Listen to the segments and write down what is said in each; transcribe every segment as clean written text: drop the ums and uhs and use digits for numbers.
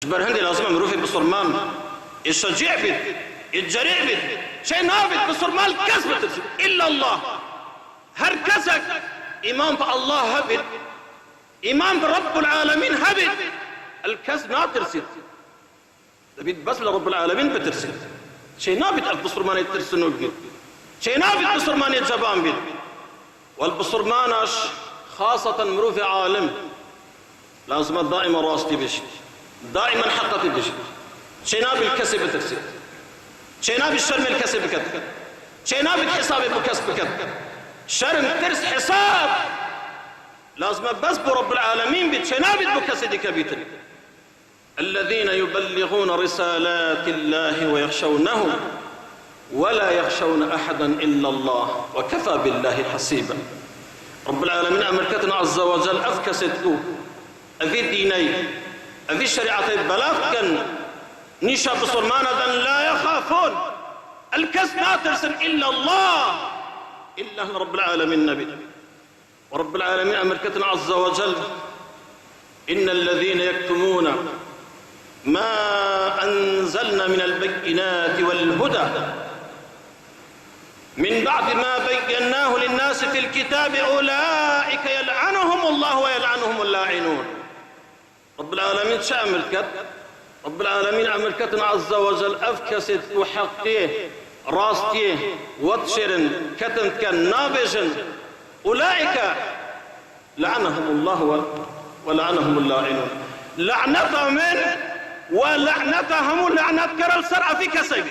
جبر هندي لازم مروفي بصرمان الشجيع بيت الجريء بيت شيء نابت بصرمان كسب ترسل إلا الله هر كسك إيمان بالله هبت إيمان برب العالمين هبت الكسب نا ترسل تبيت بس لرب العالمين بترسل شيء نابت بصرمان يترسل بيت شيء نابت بصرمان يتجبان بيت والبصرمانش خاصة مروفي عالم لازم دائما راستي بشي دائما حقتي بشي شيناب الكسب ترسل شيناب الشرم الكسب كد شيناب الحساب بكسب كد شرم ترس حساب لازم بس برب العالمين بشيناب بكسد كبيتر الذين يبلغون رسالات الله ويخشونه ولا يخشون أحدا إلا الله وكفى بالله حسيبا رب العالمين أمركتنا عز وجل أفكست أفي ديني أفي شريعة بلاغ كان نيشا بصرمانة لا يخافون الكس لا ترسل إلا الله إلا رب العالمين نبي ورب العالمين أمركتنا عز وجل إن الذين يكتمون ما أنزلنا من البينات والهدى من بعد ما بيناه للناس في الكتاب أولئك يلعنهم الله ويلعنهم اللاعنون رب العالمين شامل كت رب العالمين أمركتنا عز وجل أفكست وحقيه راستيه واتشرن كتن كان نابجن أولئك لعنهم الله ولعنهم اللاعنون لعنتهم من ولعنتهم لعنة كرل سرع في كسب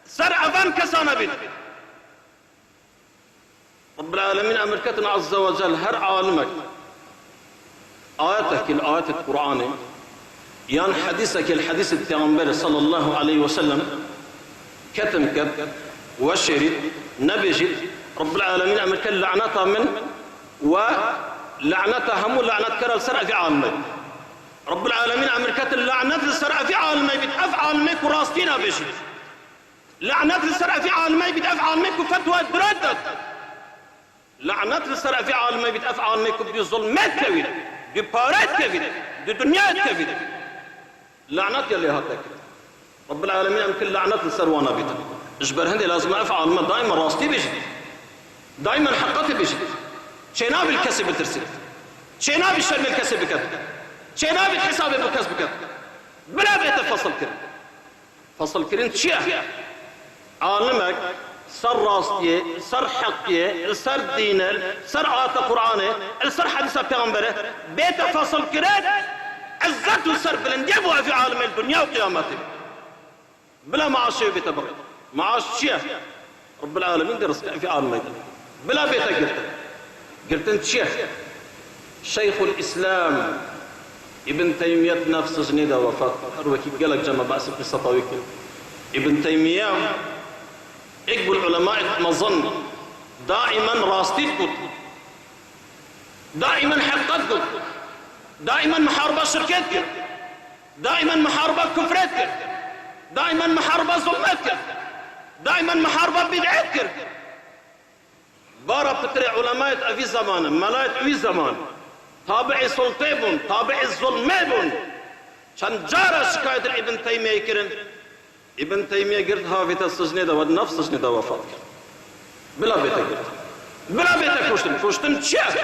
سرع فان كسانبين رب العالمين أمركتنا عز وجل هر عالمك آياتك الآيات القرآن يان حديثك الحديث التغنبري صلى الله عليه وسلم كتم كت وشري نبيجي رب العالمين أمركت لعنتها من ولعنتها هم لعنة كرل سرع في عالمك رب العالمين أمركت اللعنة السرع في عالمك بتأفعل ميك وراستينا بيجي لعنة السرع في عالمك بتأفعل ميك وفتوى دردت لعنات السرع في عالمي بتأفعال ميكو بدي ظلمات كبيرة دي بارات كبيرة دي دنيات كبيرة لعنات يلي هاتك رب العالمين أمكن لعنات السروانا بيتا اجبر هندي لازم أفعل ما دائما راستي بيجي دائما حقتي بيجي شيناب الكسب ترسل شيناب الشرم الكسب كت شيناب الحساب بكسب كت بلا بيت فصل كرين فصل كرين تشيح عالمك سر راستيه سر حقيه سر دينه سر آيات قرآنه سر حديث پیغمبره بيت فصل كرد عزت السر بلند يبوها في عالم الدنيا وقيامته بلا معاش بيت بغير معاش شيء رب العالمين درس في عالم الدنيا بلا بيت قلت انت شيخ شيخ الإسلام ابن تيمية نفس جنيدة وفاة أروكي قالك جمع بأس في السطاويك ابن تيمية اقبل العلماء مظن دائما راستيتكم دائما حقتكم دائما محاربة شركتك دائما محاربة كفرتك دائما محاربة ظلمتك دائما محاربة بدعتك بارا بتري علماء في زمان ملايت في زمان تابعي سلطيبون تابعي الظلميبون شان جارة شكاية ابن تيمية كرن ابن تيمية قلت هافت السجنة دا ونفس السجنة دا وفات بلا بيتك قلت بلا بيتك كشتن تشيخ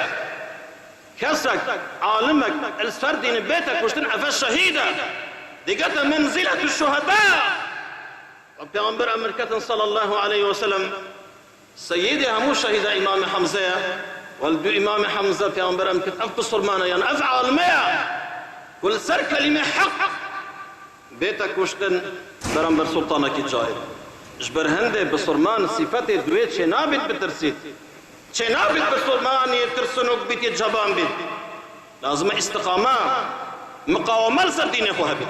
كسك عالمك السردين بيتك كشتن أفا الشهيدة دي قد منزلة الشهداء وبيغمبر أمريكا صلى الله عليه وسلم سيدي همو شهيدة إمام حمزة والدو إمام حمزة بيغمبر أمريكا أفك الصرمانة يعني أفعال مياه كل سر كلمة حق بيتك وشتن برامبر سلطانك جاهل جبر هنده بصرمان صفات دويت شنابت بترسيت شنابت بصرمان يترسنوك بيت جبان بيت لازم استقامة مقاومة لسر دين اخوها بيت